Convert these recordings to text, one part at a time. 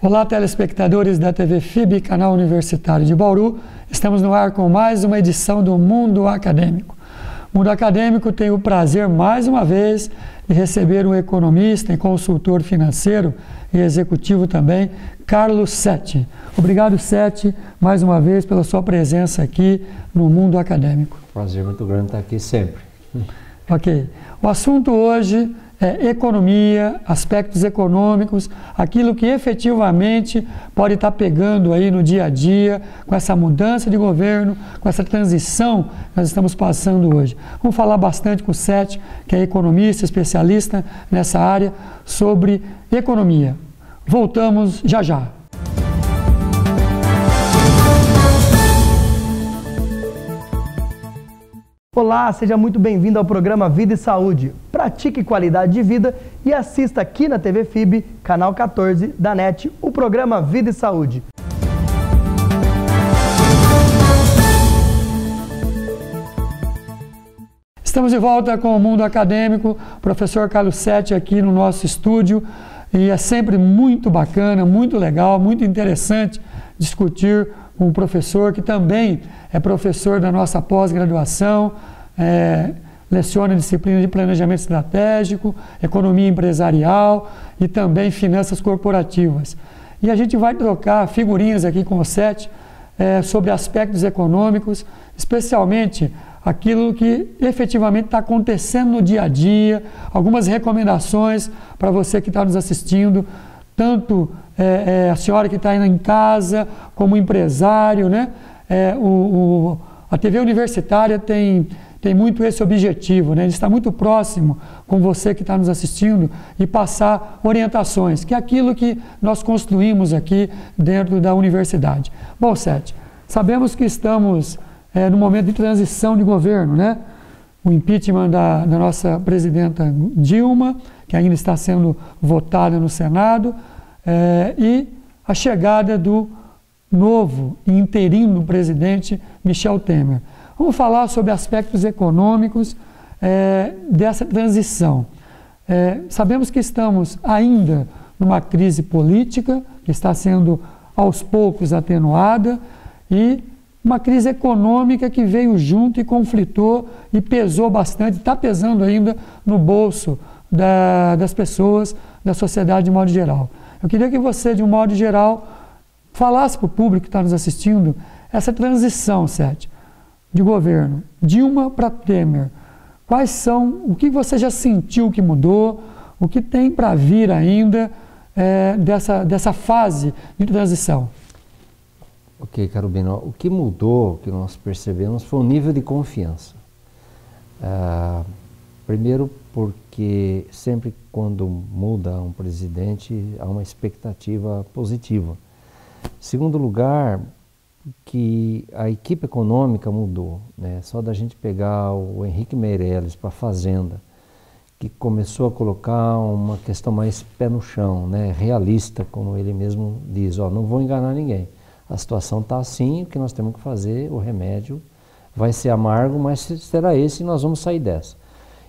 Olá, telespectadores da TV FIB, canal Universitário de Bauru. Estamos no ar com mais uma edição do Mundo Acadêmico. O Mundo Acadêmico tem o prazer, mais uma vez, de receber um economista e consultor financeiro e executivo também, Carlos Setti. Obrigado, Setti, mais uma vez, pela sua presença aqui no Mundo Acadêmico. Prazer muito grande estar aqui sempre. Ok. O assunto hoje é economia, aspectos econômicos, aquilo que efetivamente pode estar pegando aí no dia a dia, com essa mudança de governo, com essa transição que nós estamos passando hoje. Vamos falar bastante com o Setti, que é economista, especialista nessa área, sobre economia. Voltamos já já. Olá, seja muito bem-vindo ao programa Vida e Saúde. Pratique qualidade de vida e assista aqui na TV FIB, canal 14 da NET, o programa Vida e Saúde. Estamos de volta com o Mundo Acadêmico, professor Carlos Setti aqui no nosso estúdio, e é sempre muito bacana, muito legal, muito interessante discutir com um professor que também é professor da nossa pós-graduação, leciona disciplina de planejamento estratégico, economia empresarial e também finanças corporativas. E a gente vai trocar figurinhas aqui com o Setti sobre aspectos econômicos, especialmente aquilo que efetivamente está acontecendo no dia a dia, algumas recomendações para você que está nos assistindo, tanto a senhora que está aí em casa, como empresário, né? A TV universitária tem muito esse objetivo, né? De estar muito próximo com você que está nos assistindo e passar orientações, que é aquilo que nós construímos aqui dentro da universidade. Bom, Setti, sabemos que estamos no momento de transição de governo, né? O impeachment da nossa presidenta Dilma, que ainda está sendo votada no Senado, e a chegada do novo e interino presidente Michel Temer. Vamos falar sobre aspectos econômicos dessa transição. Sabemos que estamos ainda numa crise política, que está sendo aos poucos atenuada, e uma crise econômica que veio junto e conflitou e pesou bastante, está pesando ainda no bolso das pessoas, da sociedade de modo geral. Eu queria que você, de um modo geral, falasse para o público que está nos assistindo essa transição, Setti, de governo, Dilma para Temer. Quais são, o que você já sentiu que mudou, o que tem para vir ainda dessa fase de transição? Ok, Carubino, o que mudou, que nós percebemos, foi o nível de confiança. Primeiro porque sempre quando muda um presidente, há uma expectativa positiva. Segundo lugar, que a equipe econômica mudou, né? Só da gente pegar o Henrique Meirelles para a Fazenda, que começou a colocar uma questão mais pé no chão, né? Realista, como ele mesmo diz, não vou enganar ninguém. A situação está assim, o que nós temos que fazer, o remédio vai ser amargo, mas será esse e nós vamos sair dessa.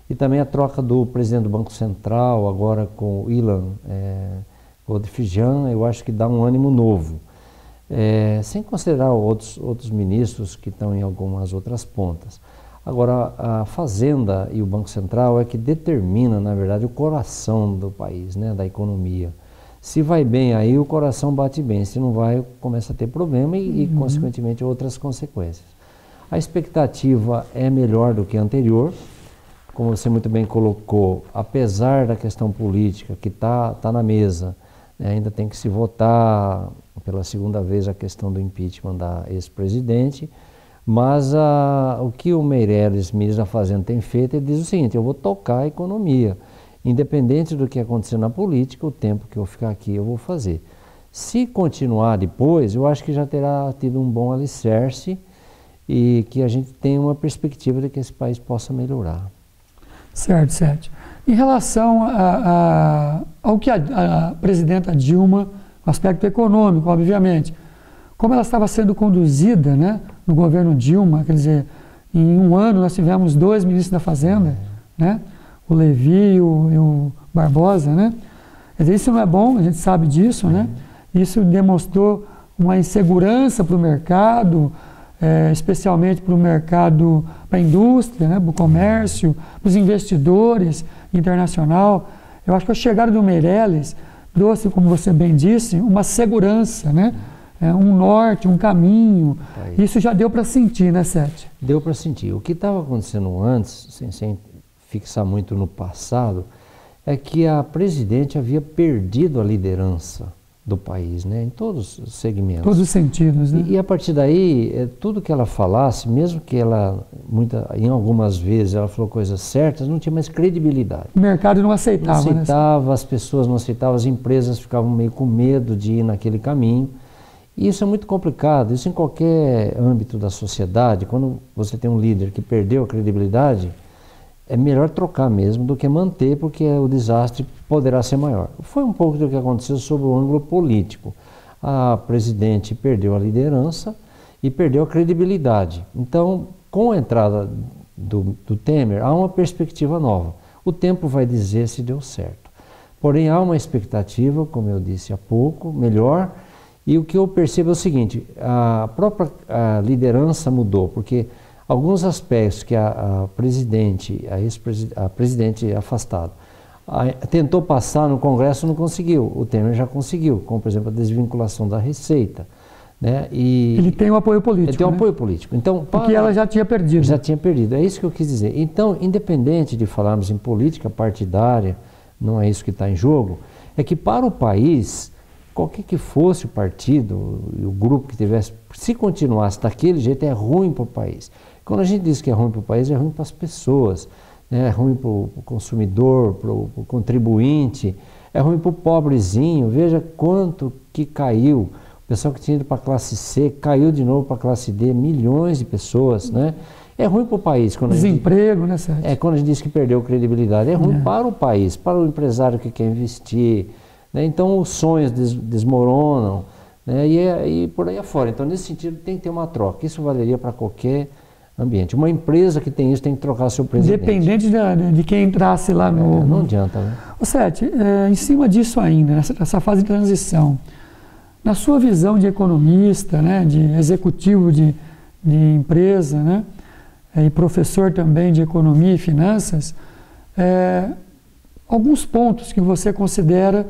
E também a troca do presidente do Banco Central, agora com o Ilan Godfrijan, eu acho que dá um ânimo novo. Sem considerar outros ministros que estão em algumas outras pontas. Agora, a Fazenda e o Banco Central é que determina, na verdade, o coração do país, né, da economia. Se vai bem aí, o coração bate bem. Se não vai, começa a ter problema e consequentemente, outras consequências. A expectativa é melhor do que a anterior. Como você muito bem colocou, apesar da questão política que está na mesa, né, ainda tem que se votar pela segunda vez a questão do impeachment da ex-presidente, mas o que o Meirelles, ministro da Fazenda, tem feito, ele diz o seguinte: eu vou tocar a economia. Independente do que acontecer na política, o tempo que eu ficar aqui eu vou fazer. Se continuar depois, eu acho que já terá tido um bom alicerce e que a gente tem uma perspectiva de que esse país possa melhorar. Certo, certo. Em relação ao que a presidenta Dilma, o aspecto econômico, obviamente, como ela estava sendo conduzida, né, no governo Dilma, quer dizer, em um ano nós tivemos 2 ministros da Fazenda, né? O Levi e o Barbosa, né? Quer dizer, isso não é bom, a gente sabe disso, né? Isso demonstrou uma insegurança para o mercado, especialmente para o mercado, para a indústria, né, para o comércio, para os investidores internacional. Eu acho que a chegada do Meirelles trouxe, como você bem disse, uma segurança, né? Um norte, um caminho. Isso já deu para sentir, né, Sete? Deu para sentir. O que estava acontecendo antes, sem fixar muito no passado, é que a presidente havia perdido a liderança do país, né, em todos os segmentos. Todos os sentidos, né? E a partir daí, tudo que ela falasse, mesmo que ela, em algumas vezes, ela falou coisas certas, não tinha mais credibilidade. O mercado não aceitava, não aceitava, né? As pessoas não aceitavam, as empresas ficavam meio com medo de ir naquele caminho. E isso é muito complicado, isso em qualquer âmbito da sociedade. Quando você tem um líder que perdeu a credibilidade, é melhor trocar mesmo do que manter, porque o desastre poderá ser maior. Foi um pouco do que aconteceu sob o ângulo político. A presidente perdeu a liderança e perdeu a credibilidade. Então, com a entrada do Temer, há uma perspectiva nova. O tempo vai dizer se deu certo. Porém, há uma expectativa, como eu disse há pouco, melhor. E o que eu percebo é o seguinte, a própria liderança mudou, porque alguns aspectos que a presidente afastada, tentou passar no Congresso, não conseguiu. O Temer já conseguiu, como por exemplo a desvinculação da Receita. Né? Ele tem um apoio político. Ele tem um apoio político. Então, porque ela já tinha perdido. Já tinha perdido, é isso que eu quis dizer. Então, independente de falarmos em política partidária, não é isso que está em jogo, é que para o país, qualquer que fosse o partido e o grupo que tivesse, se continuasse daquele jeito, é ruim para o país. Quando a gente diz que é ruim para o país, é ruim para as pessoas, né? É ruim para o consumidor, para o contribuinte, é ruim para o pobrezinho. Veja quanto que caiu. O pessoal que tinha ido para a classe C caiu de novo para a classe D, milhões de pessoas, né? É ruim para o país. Quando desemprego, né, Sérgio? Quando a gente diz que perdeu credibilidade, é ruim para o país, para o empresário que quer investir, né? Então os sonhos desmoronam, né? E por aí afora. Então, nesse sentido, tem que ter uma troca. Isso valeria para qualquer ambiente. Uma empresa que tem isso tem que trocar seu presidente. Independente de quem entrasse lá no... Não adianta, né? Ô Sete, em cima disso ainda, nessa fase de transição, na sua visão de economista, né, de executivo de empresa, né, e professor também de economia e finanças, alguns pontos que você considera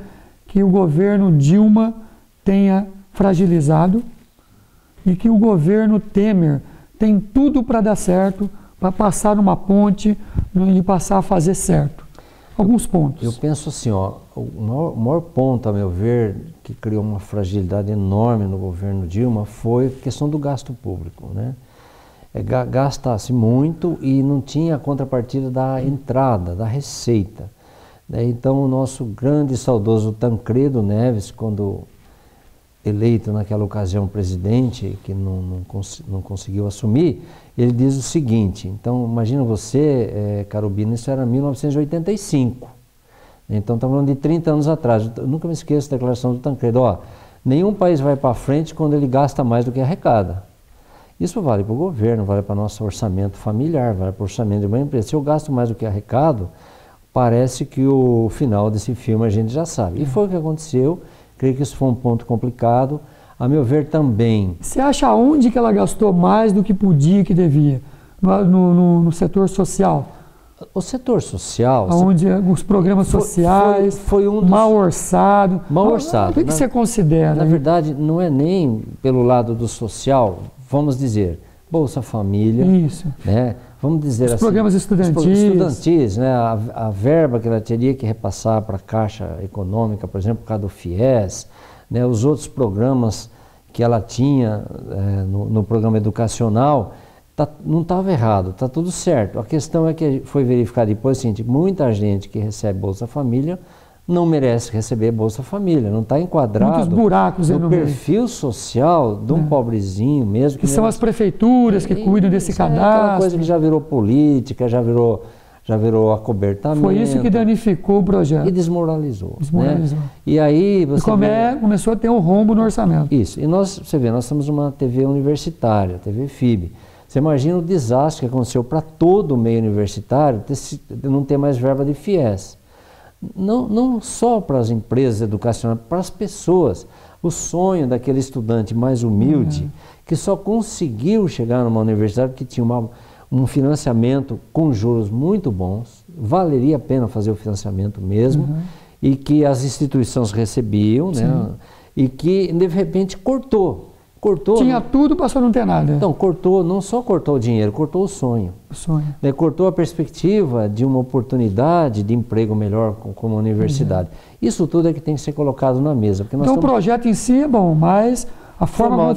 que o governo Dilma tenha fragilizado e que o governo Temer tem tudo para dar certo, para passar numa ponte e passar a fazer certo. Alguns pontos. Eu penso assim, o maior ponto, a meu ver, que criou uma fragilidade enorme no governo Dilma foi a questão do gasto público, né? Gasta-se muito e não tinha a contrapartida da entrada, da receita, né? Então o nosso grande e saudoso Tancredo Neves, quando eleito naquela ocasião presidente, que não conseguiu assumir, ele diz o seguinte, então imagina você, Carubino, isso era 1985, então estamos falando de 30 anos atrás, eu nunca me esqueço da declaração do Tancredo, nenhum país vai para frente quando ele gasta mais do que arrecada. Isso vale para o governo, vale para o nosso orçamento familiar, vale para o orçamento de uma empresa. Se eu gasto mais do que arrecado, parece que o final desse filme a gente já sabe. E foi o que aconteceu. Creio que isso foi um ponto complicado. A meu ver também... Você acha onde que ela gastou mais do que podia e que devia? No setor social? O setor social... Onde os programas sociais, foi um dos... mal orçado. Mal orçado. O que você considera? Na verdade, não é nem pelo lado do social, vamos dizer, Bolsa Família. Isso. Né? Vamos dizer os assim... programas estudantis. Né? A verba que ela teria que repassar para a Caixa Econômica, por exemplo, por causa do FIES, né? Os outros programas que ela tinha no programa educacional, não estava errado, está tudo certo. A questão é que foi verificado depois o seguinte, muita gente que recebe Bolsa Família não merece receber Bolsa Família, não está enquadrado muitos buracos no perfil social de um pobrezinho mesmo. Que são as prefeituras que cuidam desse cadastro. Aquela coisa que já virou política, já virou acobertamento. Foi isso que danificou o projeto. E desmoralizou. Né? E aí você começou a ter um rombo no orçamento. Isso. E você vê, nós somos uma TV universitária, TV FIB. Você imagina o desastre que aconteceu para todo o meio universitário não ter mais verba de FIES. não só para as empresas educacionais, para as pessoas. O sonho daquele estudante mais humilde, que só conseguiu chegar numa universidade porque tinha um financiamento com juros muito bons, valeria a pena fazer o financiamento mesmo, e que as instituições recebiam, né? E que de repente cortou. Tinha tudo, passou a não ter nada. Então, não só cortou o dinheiro, cortou o sonho. Né? Cortou a perspectiva de uma oportunidade de emprego melhor como universidade. Isso tudo é que tem que ser colocado na mesa. Porque nós então, o projeto em si é bom, mas a forma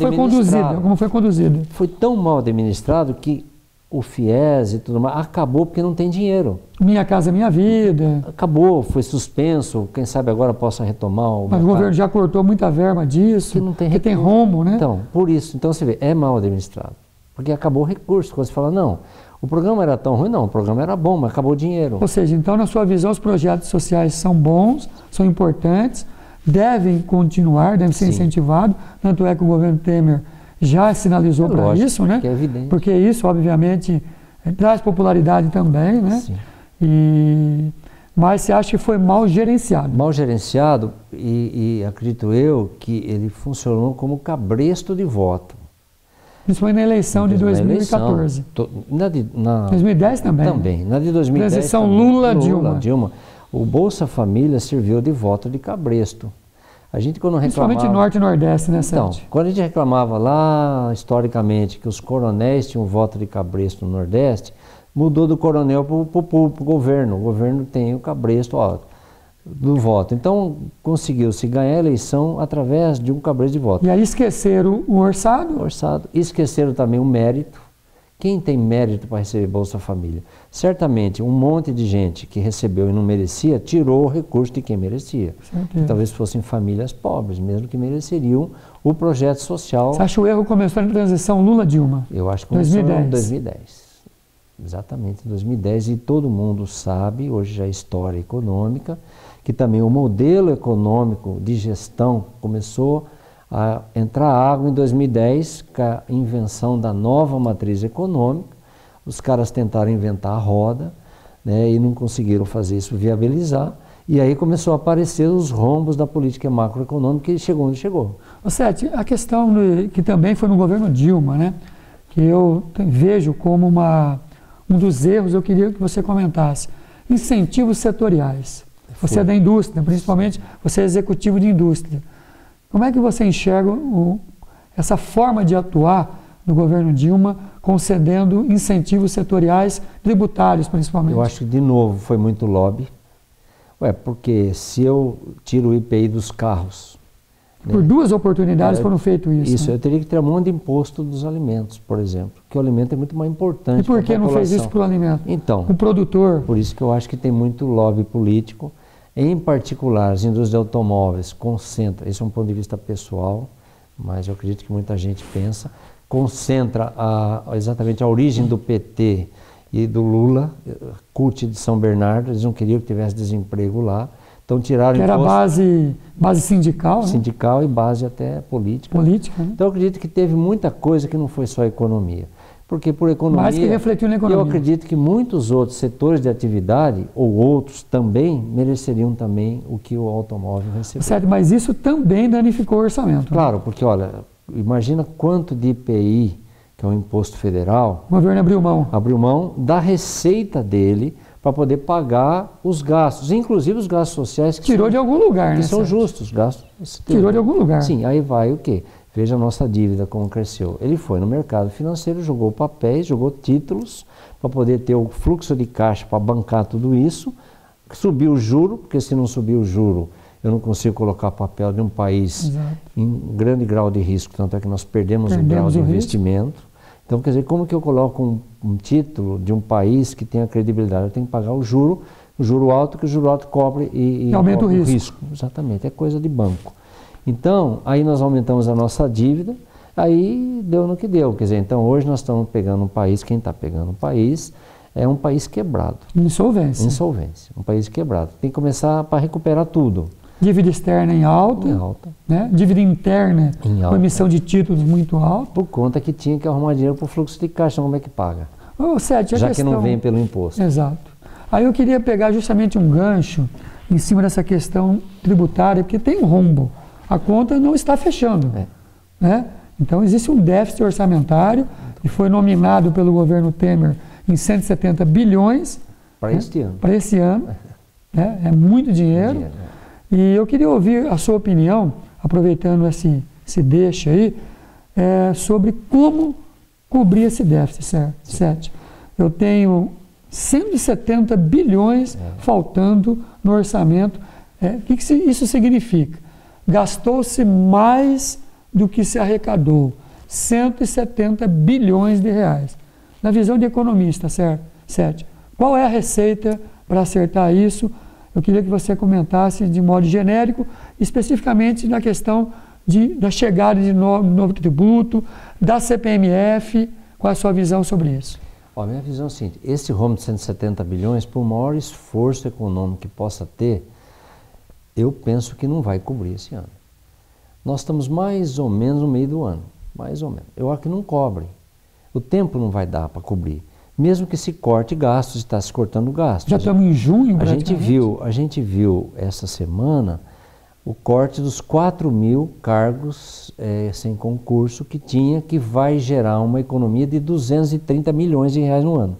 como foi conduzido. Foi tão mal administrado que o FIES e tudo mais acabou porque não tem dinheiro. Minha Casa Minha Vida. Acabou, foi suspenso, quem sabe agora possa retomar o Mas o governo já cortou muita verba disso, que não tem porque tem rombo, né? Então, por isso, então você vê, é mal administrado, porque acabou o recurso. Quando você fala, não, o programa era tão ruim, não, o programa era bom, mas acabou o dinheiro. Ou seja, então, na sua visão, os projetos sociais são bons, são importantes, devem continuar, devem ser incentivados, tanto é que o governo Temer já sinalizou para isso, né? Que é evidente. Porque isso, obviamente, traz popularidade também, né? Sim. Mas você acha que foi mal gerenciado? Mal gerenciado e acredito eu que ele funcionou como cabresto de voto. Isso foi na eleição de 2014. 2010 também. Também. Na de 2010 transição Lula-Dilma. O Bolsa Família serviu de voto de cabresto. A gente quando reclamava... Principalmente Norte e Nordeste, né, Então, quando a gente reclamava lá, historicamente, que os coronéis tinham voto de cabresto no Nordeste, mudou do coronel para o governo. O governo tem o cabresto do voto. Então, conseguiu-se ganhar a eleição através de um cabresto de voto. E aí esqueceram o orçado? Esqueceram também o mérito. Quem tem mérito para receber Bolsa Família? Certamente, um monte de gente que recebeu e não merecia, tirou o recurso de quem merecia. Que talvez fossem famílias pobres, mesmo que mereceriam o projeto social. Você acha que o erro começou na transição Lula-Dilma? Eu acho que começou em 2010. Exatamente, em 2010. E todo mundo sabe, hoje já é história econômica, que também o modelo econômico de gestão começou a entrar água em 2010 com a invenção da nova matriz econômica. Os caras tentaram inventar a roda, né, e não conseguiram fazer isso viabilizar. E aí começou a aparecer os rombos da política macroeconômica e chegou onde chegou. Sete, a questão que também foi no governo Dilma, né, que eu vejo como um dos erros, eu queria que você comentasse. Incentivos setoriais. Você é da indústria, principalmente você é executivo de indústria. Como é que você enxerga essa forma de atuar do governo Dilma, concedendo incentivos setoriais, tributários principalmente? Eu acho que, de novo, foi muito lobby. Porque se eu tiro o IPI dos carros... Por duas oportunidades foram feitos isso. Isso, eu teria que ter um monte de imposto dos alimentos, por exemplo, porque o alimento é muito mais importante. E por que não fez isso para o alimento? Então, o produtor. Por isso que eu acho que tem muito lobby político. Em particular, as indústrias de automóveis concentram, esse é um ponto de vista pessoal, mas eu acredito que muita gente pensa, concentra exatamente a origem do PT e do Lula, CUT de São Bernardo, eles não queriam que tivesse desemprego lá, então tiraram que era base sindical, sindical, né? E base até política. Política, né? Então eu acredito que teve muita coisa que não foi só economia. Porque por economia, mais que refletiu na economia. Eu acredito que muitos outros setores de atividade, ou outros também, mereceriam também o que o automóvel recebeu. Certo, mas isso também danificou o orçamento. Claro, porque olha, imagina quanto de IPI, que é um imposto federal... O governo abriu mão. Abriu mão da receita dele para poder pagar os gastos, inclusive os gastos sociais... Tirou de algum lugar, né? Que são justos, os gastos... Tirou de algum lugar. Sim, aí vai o quê? Veja a nossa dívida como cresceu. Ele foi no mercado financeiro, jogou papéis, jogou títulos para poder ter o fluxo de caixa para bancar tudo isso, subiu o juro, porque se não subir o juro, eu não consigo colocar papel de um país em grande grau de risco, tanto é que nós perdemos o grau de investimento. Então, quer dizer, como que eu coloco um título de um país que tenha credibilidade? Eu tenho que pagar o juro alto, que o juro alto cobre e aumenta o risco. Exatamente, é coisa de banco. Então, aí nós aumentamos a nossa dívida, aí deu no que deu. Quer dizer, então hoje nós estamos pegando um país, quem está pegando um país, é um país quebrado. Insolvência. Insolvência, um país quebrado. Tem que começar para recuperar tudo. Dívida externa em alta. Em alta. Né? Dívida interna em alta. Com emissão de títulos muito alta. Por conta que tinha que arrumar dinheiro para o fluxo de caixa, como é que paga? Sete, já que não vem pelo imposto. Exato. Aí eu queria pegar justamente um gancho em cima dessa questão tributária, porque tem um rombo, a conta não está fechando. Né? Então existe um déficit orçamentário e foi nominado pelo governo Temer em 170 bilhões para este ano. Para esse ano. Né? É muito dinheiro. E eu queria ouvir a sua opinião, aproveitando esse deixa aí, sobre como cobrir esse déficit, Sete. Eu tenho 170 bilhões faltando no orçamento. O que isso significa? Gastou-se mais do que se arrecadou. 170 bilhões de reais. Na visão de economista, certo? Sete. Qual é a receita para acertar isso? Eu queria que você comentasse de modo genérico, especificamente na questão da chegada de novo tributo, da CPMF. Qual é a sua visão sobre isso? A minha visão é a seguinte: esse rombo de 170 bilhões, por maior esforço econômico que possa ter, eu penso que não vai cobrir esse ano. Nós estamos mais ou menos no meio do ano, mais ou menos. Eu acho que não cobre. O tempo não vai dar para cobrir. Mesmo que se corte gastos, está se cortando gastos. Já estamos em junho, a gente viu essa semana o corte dos 4.000 cargos sem concurso que vai gerar uma economia de 230 milhões de reais no ano.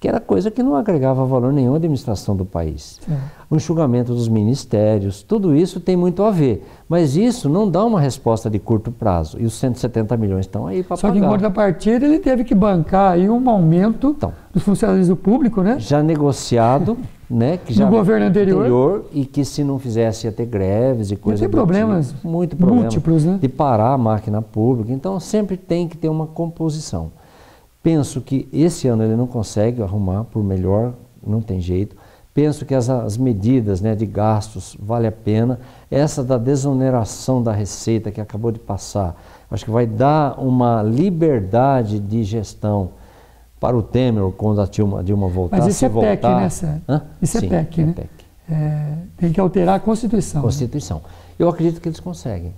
Que era coisa que não agregava valor nenhum à administração do país. O enxugamento dos ministérios, tudo isso tem muito a ver. Mas isso não dá uma resposta de curto prazo. E os 170 milhões estão aí para pagar. Só que em contrapartida ele teve que bancar aí um aumento dos funcionários público, né? Já negociado, né? Que já no governo anterior. E que se não fizesse ia ter greves e coisas. Tem problemas muito múltiplos, né? De parar a máquina pública. Então sempre tem que ter uma composição. Penso que esse ano ele não consegue arrumar por melhor, não tem jeito. Penso que as medidas, né, de gastos vale a pena. Essa da desoneração da receita que acabou de passar, acho que vai dar uma liberdade de gestão para o Temer quando a Dilma voltar. Mas isso é PEC, né, Sérgio? Isso Sim, é PEC, né? PEC. Tem que alterar a Constituição. Constituição. Né? Eu acredito que eles conseguem.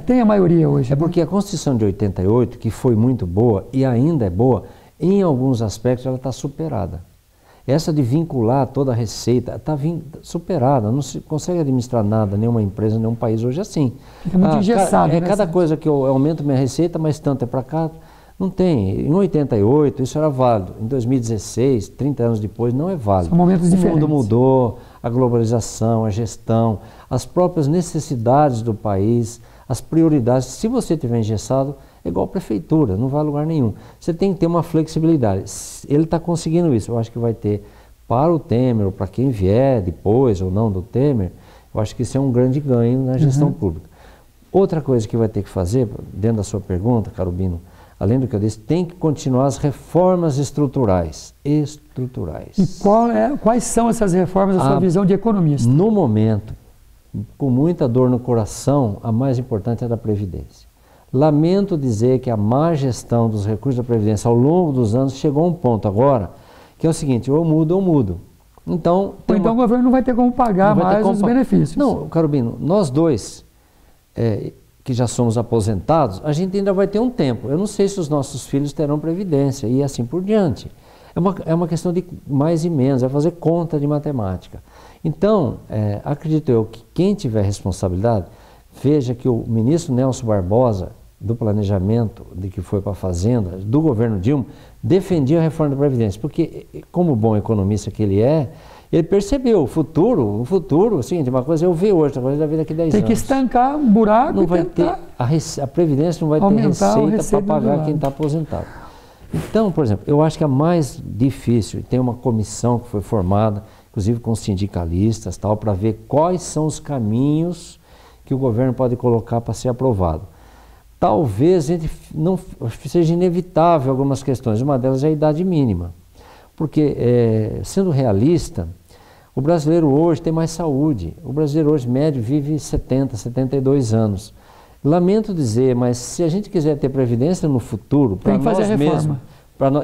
Tem a maioria hoje. Porque a Constituição de 88, que foi muito boa e ainda é boa, em alguns aspectos ela está superada. Essa de vincular toda a receita está superada, não se consegue administrar nada, nenhuma empresa, nenhum país hoje assim. Fica muito engessado, né? Cada coisa que eu aumento minha receita, mas tanto é para cá, não tem. Em 88 isso era válido, em 2016, 30 anos depois, não é válido. São momentos diferentes. O mundo mudou, a globalização, a gestão, as próprias necessidades do país, as prioridades. Se você tiver engessado, é igual a prefeitura, não vai a lugar nenhum. Você tem que ter uma flexibilidade. Ele está conseguindo isso. Eu acho que vai ter para o Temer, ou para quem vier depois ou não do Temer, eu acho que isso é um grande ganho na gestão pública. Outra coisa que vai ter que fazer, dentro da sua pergunta, caro Bino, além do que eu disse, tem que continuar as reformas estruturais. E quais são essas reformas, a sua visão de economista? No momento, com muita dor no coração, a mais importante é a da Previdência. Lamento dizer que a má gestão dos recursos da Previdência ao longo dos anos chegou a um ponto agora, que é o seguinte: ou eu mudo ou mudo. Então o governo não vai ter como pagar mais os benefícios. Não, caro Bino, nós dois, que já somos aposentados, a gente ainda vai ter um tempo. Eu não sei se os nossos filhos terão Previdência e assim por diante. É uma questão de mais e menos, é fazer conta de matemática. Então, acredito eu que quem tiver responsabilidade, veja que o ministro Nelson Barbosa, do Planejamento, de que foi para a Fazenda, do governo Dilma, defendia a reforma da Previdência, porque, como bom economista que ele percebeu o futuro, o seguinte, uma coisa eu vejo hoje, outra coisa eu ver daqui a 10 anos. Tem que estancar um buraco não vai ter, a Previdência não vai ter receita para pagar quem está aposentado. Então, por exemplo, eu acho que a mais difícil, tem uma comissão que foi formada, inclusive com sindicalistas, para ver quais são os caminhos que o governo pode colocar para ser aprovado. Talvez seja inevitável algumas questões, uma delas é a idade mínima, porque, sendo realista, o brasileiro hoje tem mais saúde, o brasileiro hoje médio vive 70, 72 anos. Lamento dizer, mas se a gente quiser ter previdência no futuro, para nós mesmos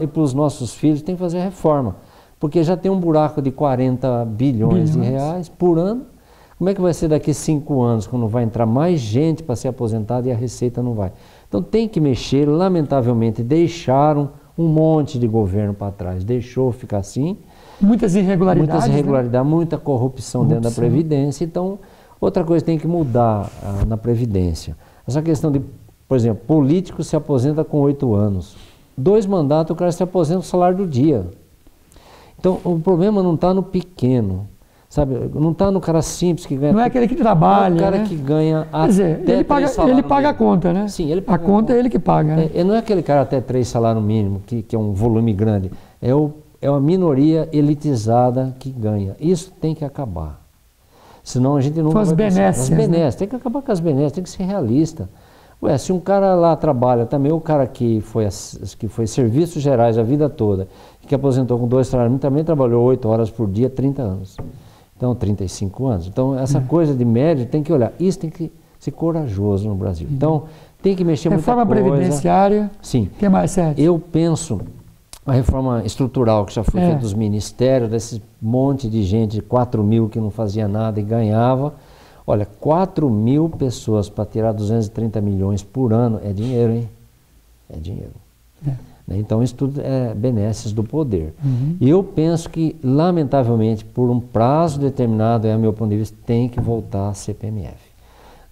e para os nossos filhos, tem que fazer a reforma, porque já tem um buraco de 40 bilhões de reais por ano. Como é que vai ser daqui a 5 anos, quando vai entrar mais gente para ser aposentada e a receita não vai? Então tem que mexer, lamentavelmente deixaram um monte de governo para trás, deixou ficar assim, Muitas irregularidades. Né? Muita corrupção dentro da Previdência. Então, outra coisa que tem que mudar na Previdência. Essa questão de, por exemplo, político se aposenta com 8 anos. 2 mandatos o cara se aposenta com o salário do dia. Então, o problema não está no pequeno. Sabe, não está no cara simples que ganha... Não é aquele que trabalha, não é o cara né? que ganha Quer dizer, ele paga a conta, né? Sim, ele paga a conta é ele que paga. Né? Não é aquele cara até 3 salários mínimos, que é um volume grande. É uma minoria elitizada que ganha. Isso tem que acabar. Senão a gente não vai... As benesses. As benesses. Tem que acabar com as benesses, tem que ser realista. Ué, se um cara lá trabalha, também o cara que foi serviços gerais a vida toda, que aposentou com 2 salários mínimos, também trabalhou 8 horas por dia, 30 anos. Então, 35 anos. Então, essa coisa de média tem que olhar. Isso tem que ser corajoso no Brasil. Então, tem que mexer muita coisa. Reforma previdenciária. Sim. O que mais, Sérgio? Eu penso a reforma estrutural que já foi feita dos ministérios, desse monte de gente, 4 mil que não fazia nada e ganhava. Olha, 4 mil pessoas para tirar 230 milhões por ano é dinheiro, hein? É dinheiro. Então, isso tudo é benesses do poder. E eu penso que, lamentavelmente, por um prazo determinado, meu ponto de vista, tem que voltar a CPMF.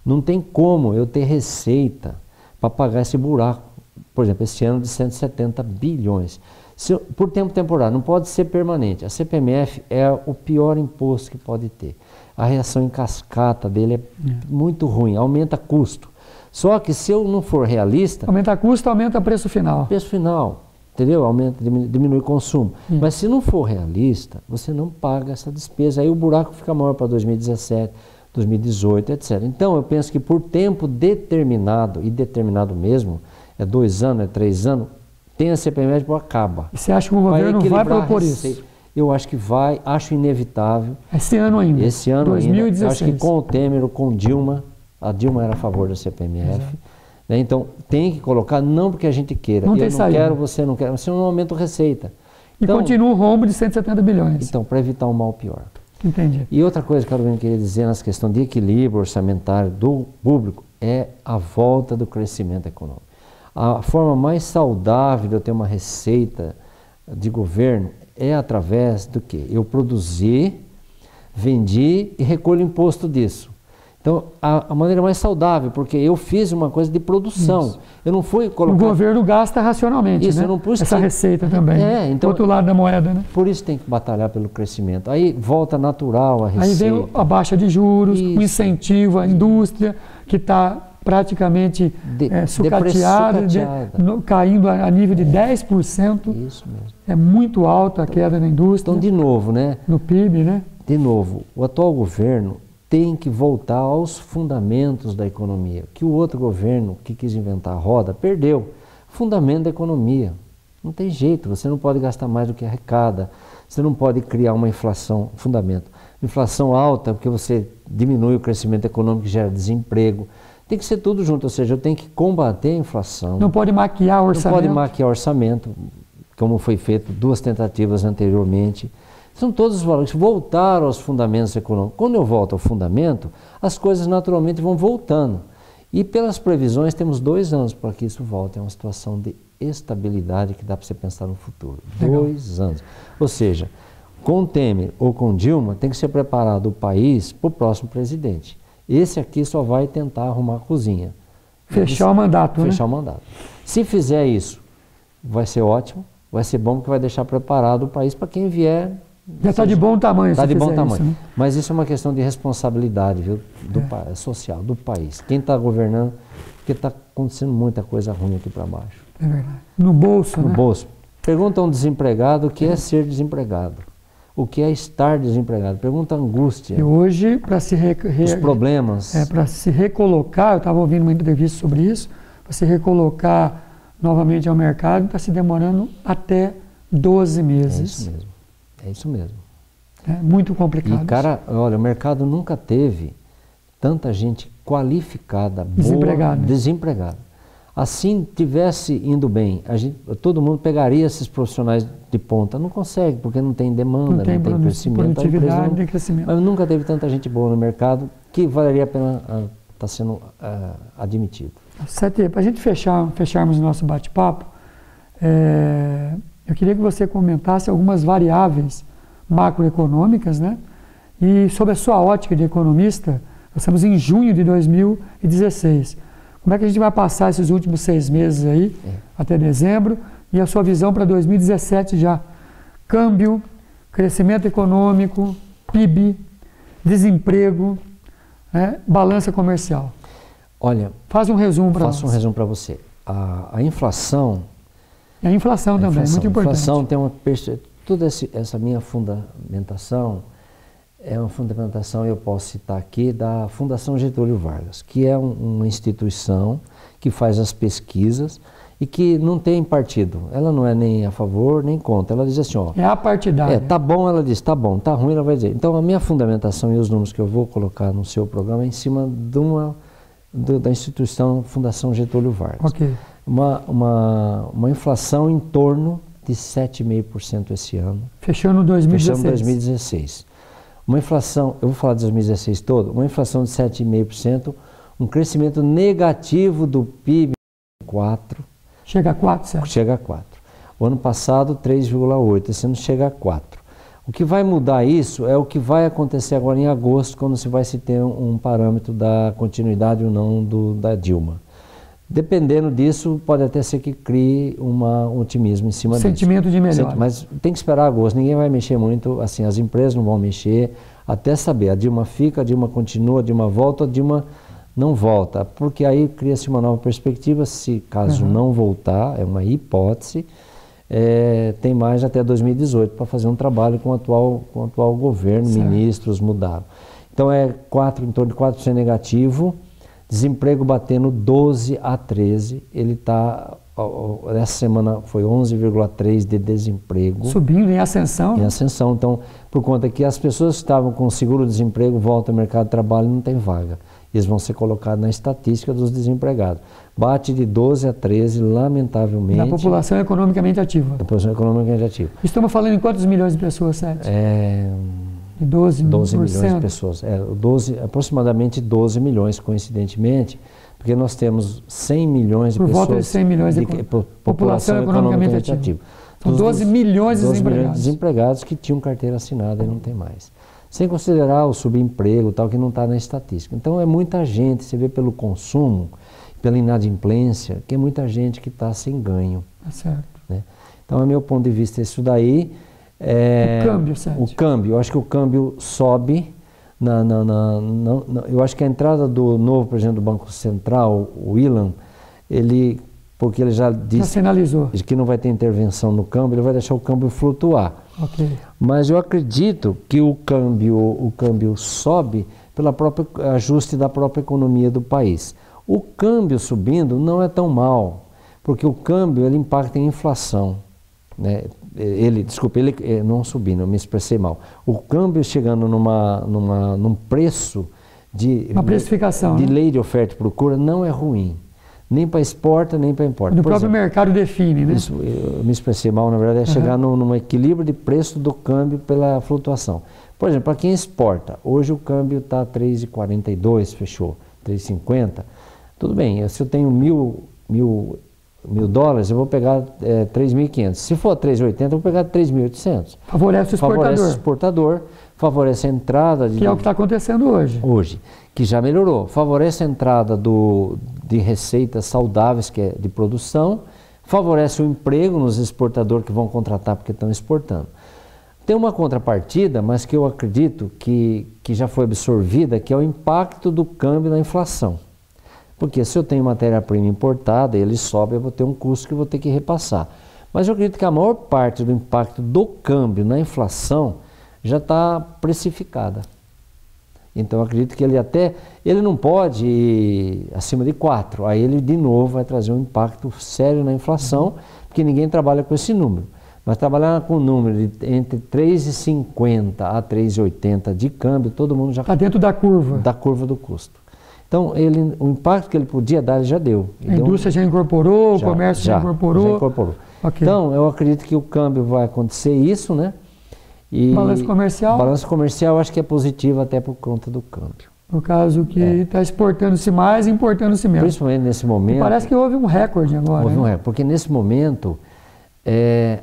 Não tem como eu ter receita para pagar esse buraco. Por exemplo, esse ano de 170 bilhões. Por tempo temporário, não pode ser permanente. A CPMF é o pior imposto que pode ter. A reação em cascata dele é muito ruim, aumenta custo. Só que se eu não for realista... Aumenta custo, aumenta preço final. Preço final, entendeu? Diminui o consumo. Mas se não for realista, você não paga essa despesa. Aí o buraco fica maior para 2017, 2018, etc. Então eu penso que por tempo determinado, e determinado mesmo, é 2 anos, é 3 anos, tem a CPMF, acaba. E você acha que o governo vai propor isso? Eu acho que vai, acho inevitável. Esse ano ainda? Esse ano 2016. ainda. Eu acho que com o Temer ou com Dilma... A Dilma era a favor da CPMF, né? Então tem que colocar, não porque a gente queira. Não eu não saída. quero, você não quer, você não aumenta a receita. Então, e continua o rombo de 170 bilhões. Então, para evitar um mal pior. Entendi. E outra coisa que eu queria dizer nessa questão de equilíbrio orçamentário do público é a volta do crescimento econômico. A forma mais saudável de eu ter uma receita de governo é através do quê? Eu produzi, vendi e recolho imposto disso. Então, a maneira mais saudável, porque eu fiz uma coisa de produção. Isso. Eu não fui colocar... O governo gasta racionalmente, isso, né? Eu não pus essa receita também. Então, do outro lado da moeda, né? Por isso tem que batalhar pelo crescimento. Aí volta natural a receita. Aí vem a baixa de juros, o incentivo à indústria, que está praticamente sucateada, caindo a nível de 10%. Isso mesmo. É muito alta a queda na indústria. Então, de novo, né? No PIB, né? De novo, o atual governo tem que voltar aos fundamentos da economia, que o outro governo que quis inventar a roda perdeu. Fundamento da economia. Não tem jeito, você não pode gastar mais do que arrecada, você não pode criar uma inflação, fundamento. Inflação alta, porque você diminui o crescimento econômico e gera desemprego. Tem que ser tudo junto, ou seja, eu tenho que combater a inflação. Não pode maquiar o orçamento. Não pode maquiar o orçamento, como foi feito 2 tentativas anteriormente. São todos os valores que voltaram aos fundamentos econômicos. Quando eu volto ao fundamento, as coisas naturalmente vão voltando. E pelas previsões, temos 2 anos para que isso volte. É uma situação de estabilidade que dá para você pensar no futuro. Legal. 2 anos. Ou seja, com Temer ou com Dilma, tem que ser preparado o país para o próximo presidente. Esse aqui só vai tentar arrumar a cozinha. Fechar o mandato, né? Fechar o mandato. Se fizer isso, vai ser ótimo, vai ser bom, porque vai deixar preparado o país para quem vier. Já está de bom tamanho. Está de bom tamanho. Isso, né? Mas isso é uma questão de responsabilidade, viu, social, do país. Quem está governando, porque está acontecendo muita coisa ruim aqui para baixo. É verdade. No bolso, no né? bolso. Pergunta a um desempregado o que é ser desempregado. O que é estar desempregado? Pergunta a angústia. E hoje, para se os problemas. Para se recolocar, eu estava ouvindo uma entrevista sobre isso, para se recolocar novamente ao mercado, está se demorando até 12 meses. É isso mesmo. É isso mesmo. É muito complicado. E, cara, olha, o mercado nunca teve tanta gente qualificada, boa, desempregada. Assim, tivesse indo bem, todo mundo pegaria esses profissionais de ponta. Não consegue, porque não tem demanda, não tem crescimento. Produtividade, não tem crescimento. Mas nunca teve tanta gente boa no mercado que valeria a pena estar sendo admitido. Sete, para a gente fecharmos o nosso bate-papo, eu queria que você comentasse algumas variáveis macroeconômicas, né? E sob a sua ótica de economista, nós estamos em junho de 2016. Como é que a gente vai passar esses últimos 6 meses aí, até dezembro, e a sua visão para 2017 já? Câmbio, crescimento econômico, PIB, desemprego, né? Balança comercial. Olha, faz um resumo para nós. Faço um resumo para você. A inflação... E a inflação também, é muito importante. A inflação tem uma... Toda essa minha fundamentação é uma fundamentação, eu posso citar aqui, da Fundação Getúlio Vargas, que é uma instituição que faz as pesquisas e que não tem partido. Ela não é nem a favor, nem contra. Ela diz assim, ó... É apartidária. Tá bom, ela diz, tá bom, tá ruim, ela vai dizer. Então, a minha fundamentação e os números que eu vou colocar no seu programa é em cima da instituição Fundação Getúlio Vargas. Ok. Uma inflação em torno de 7,5% esse ano. Fechando 2016. Fechando 2016. Uma inflação, eu vou falar de 2016 todo, uma inflação de 7,5%, um crescimento negativo do PIB 4%. Chega a 4%, certo? Chega a 4%. O ano passado, 3,8%, esse ano chega a 4%. O que vai mudar isso é o que vai acontecer agora em agosto, quando se vai se ter um parâmetro da continuidade ou não da Dilma. Dependendo disso, pode até ser que crie um otimismo em cima disso. Sentimento de melhor. Mas tem que esperar agosto, ninguém vai mexer muito, assim, as empresas não vão mexer, até saber, a Dilma fica, a Dilma continua, a Dilma volta, a Dilma não volta, porque aí cria-se uma nova perspectiva, se caso não voltar, é uma hipótese, tem mais até 2018 para fazer um trabalho com o atual governo, certo. Ministros mudaram. Então em torno de 4% negativo, desemprego batendo 12 a 13, ele está, essa semana foi 11,3 de desemprego. Subindo em ascensão. Em ascensão, então, por conta que as pessoas que estavam com seguro-desemprego voltam ao mercado de trabalho e não tem vaga. Eles vão ser colocados na estatística dos desempregados. Bate de 12 a 13, lamentavelmente. Da população economicamente ativa. Da população economicamente ativa. Estamos falando em quantos milhões de pessoas, Sérgio? De 12 milhões de pessoas. Aproximadamente 12 milhões, coincidentemente, porque nós temos 100 milhões de pessoas. Por volta de 100 milhões de população economicamente ativa. São 12 milhões de desempregados que tinham carteira assinada e não tem mais. Sem considerar o subemprego, tal, que não está na estatística. Então é muita gente, você vê pelo consumo, pela inadimplência, que é muita gente que está sem ganho. É certo. Né? Então, a meu ponto de vista, isso daí... o câmbio, Sérgio. O câmbio, eu acho que o câmbio sobe, eu acho que a entrada do novo presidente do Banco Central, o Ilan, porque ele já disse sinalizou que não vai ter intervenção no câmbio, ele vai deixar o câmbio flutuar. Okay. Mas eu acredito que o câmbio sobe pelo próprio ajuste da própria economia do país. O câmbio subindo não é tão mal, porque o câmbio ele impacta em inflação. Né? Ele não subindo, eu me expressei mal. O câmbio chegando num preço de... Uma precificação. De lei de oferta e procura não é ruim. Nem para exporta, nem para importa. O próprio mercado define, né? Isso, eu me expressei mal, na verdade, é chegar num equilíbrio de preço do câmbio pela flutuação. Por exemplo, para quem exporta, hoje o câmbio está 3,42, fechou, 3,50. Tudo bem, se eu tenho mil dólares, eu vou pegar 3.500. Se for 3.80, eu vou pegar 3.800. Favorece o exportador. Favorece o exportador, favorece a entrada... Que é o que está acontecendo hoje. Hoje, que já melhorou. Favorece a entrada de receitas saudáveis, que é de produção, favorece o emprego nos exportadores que vão contratar porque estão exportando. Tem uma contrapartida, mas que eu acredito que já foi absorvida, que é o impacto do câmbio na inflação. Porque se eu tenho matéria-prima importada, ele sobe, eu vou ter um custo que eu vou ter que repassar. Mas eu acredito que a maior parte do impacto do câmbio na inflação já está precificada. Então eu acredito que ele não pode ir acima de 4, aí ele de novo vai trazer um impacto sério na inflação, porque ninguém trabalha com esse número. Mas trabalhar com um número de entre 3,50 a 3,80 de câmbio, todo mundo já... Está dentro da curva. Da curva do custo. Então, o impacto que ele podia dar, ele já deu. A indústria já incorporou, o comércio já incorporou. Já incorporou. Okay. Então, eu acredito que o câmbio vai acontecer isso, né? E balanço comercial? Balanço comercial eu acho que é positivo até por conta do câmbio. Por causa que está exportando-se mais e importando-se menos. Principalmente nesse momento. E parece que houve um recorde agora. Houve um recorde, porque nesse momento é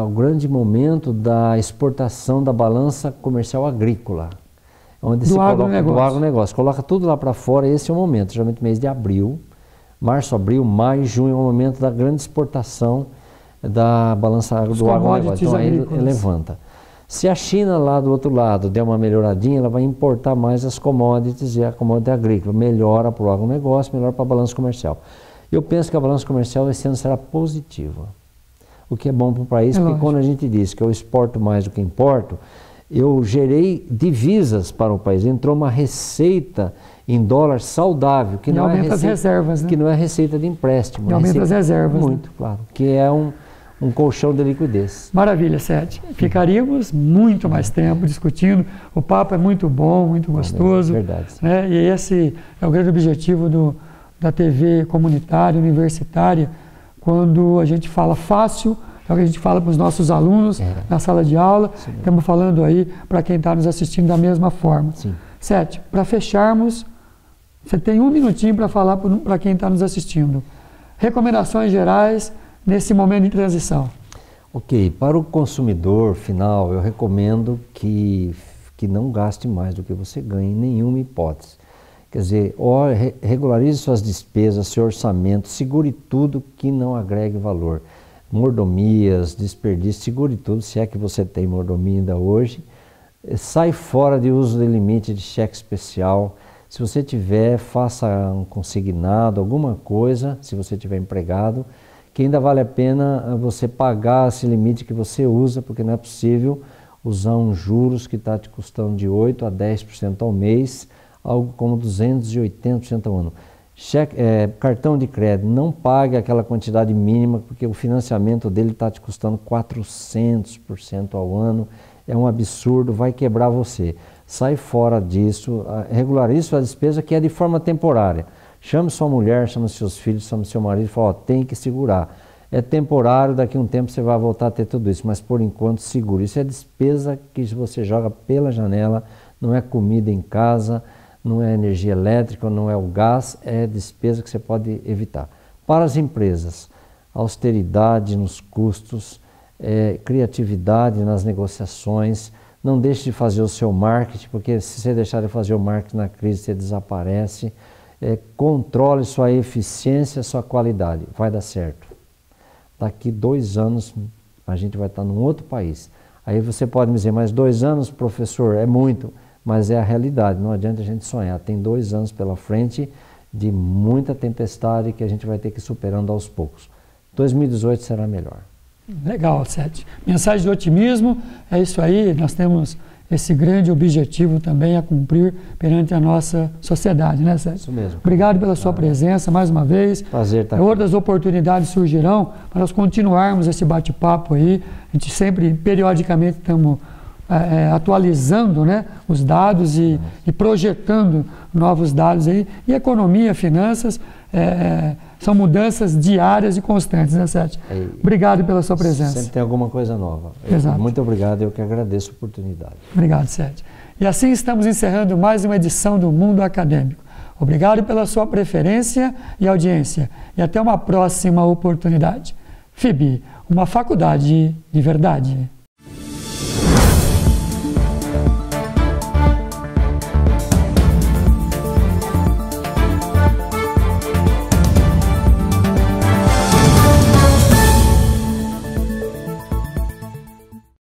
o grande momento da exportação da balança comercial agrícola, onde se coloca do agronegócio, coloca tudo lá para fora. Esse é o momento, geralmente mês de abril, março, abril, maio, junho, é o momento da grande exportação da balança do agronegócio. Então aí ele levanta. Se a China lá do outro lado der uma melhoradinha, ela vai importar mais as commodities, e a commodity agrícola melhora para o agronegócio, melhora para a balança comercial. Eu penso que a balança comercial esse ano será positiva, o que é bom para o país, porque quando a gente diz que eu exporto mais do que importo, eu gerei divisas para o país, entrou uma receita em dólar saudável, que não é receita, as reservas, né? Que não é receita de empréstimo. E aumenta as reservas. Muito, né? Claro, que é um colchão de liquidez. Maravilha, Sete. Ficaríamos muito mais tempo discutindo. O papo é muito bom, muito gostoso. Verdade. Né? E esse é o grande objetivo da TV comunitária, universitária, quando a gente fala fácil, é o que a gente fala para os nossos alunos na sala de aula. Sim. Estamos falando aí para quem está nos assistindo da mesma forma. Sim. Sete, para fecharmos, você tem um minutinho para falar para quem está nos assistindo. Recomendações gerais nesse momento de transição. Ok, para o consumidor final, eu recomendo que não gaste mais do que você ganha, em nenhuma hipótese. Quer dizer, regularize suas despesas, seu orçamento, segure tudo que não agregue valor. Mordomias, desperdício, segure tudo, se é que você tem mordomia ainda hoje. Sai fora de uso de limite de cheque especial. Se você tiver, faça um consignado, alguma coisa, se você tiver empregado, que ainda vale a pena você pagar esse limite que você usa, porque não é possível usar um juros que está te custando de 8% a 10% ao mês, algo como 280% ao ano. Cartão de crédito, não pague aquela quantidade mínima, porque o financiamento dele está te custando 400% ao ano, é um absurdo, vai quebrar você. Sai fora disso, regularize sua despesa, que é de forma temporária. Chame sua mulher, chame seus filhos, chame seu marido e fala, tem que segurar. É temporário, daqui a um tempo você vai voltar a ter tudo isso, mas por enquanto segura. Isso é despesa que você joga pela janela, não é comida em casa, não é energia elétrica, não é o gás, é despesa que você pode evitar. Para as empresas, austeridade nos custos, criatividade nas negociações, não deixe de fazer o seu marketing, porque se você deixar de fazer o marketing na crise, você desaparece. Controle sua eficiência, sua qualidade, vai dar certo. Daqui 2 anos a gente vai estar num outro país. Aí você pode me dizer, mas 2 anos, professor, é muito, mas é a realidade, não adianta a gente sonhar. Tem 2 anos pela frente de muita tempestade que a gente vai ter que ir superando aos poucos. 2018 será melhor. Legal, Sete. Mensagem de otimismo, é isso aí, nós temos esse grande objetivo também a cumprir perante a nossa sociedade, né, Sete? Isso mesmo. Obrigado pela sua presença mais uma vez. Prazer estar aqui. Outras oportunidades surgirão para nós continuarmos esse bate-papo aí. A gente sempre, periodicamente, estamos atualizando, né, os dados e projetando novos dados aí. E economia, finanças, são mudanças diárias e constantes, né, Sete? Obrigado pela sua presença. Sempre tem alguma coisa nova. Exato. Muito obrigado, eu que agradeço a oportunidade. Obrigado, Sete. E assim estamos encerrando mais uma edição do Mundo Acadêmico. Obrigado pela sua preferência e audiência. E até uma próxima oportunidade. FIB, uma faculdade de verdade.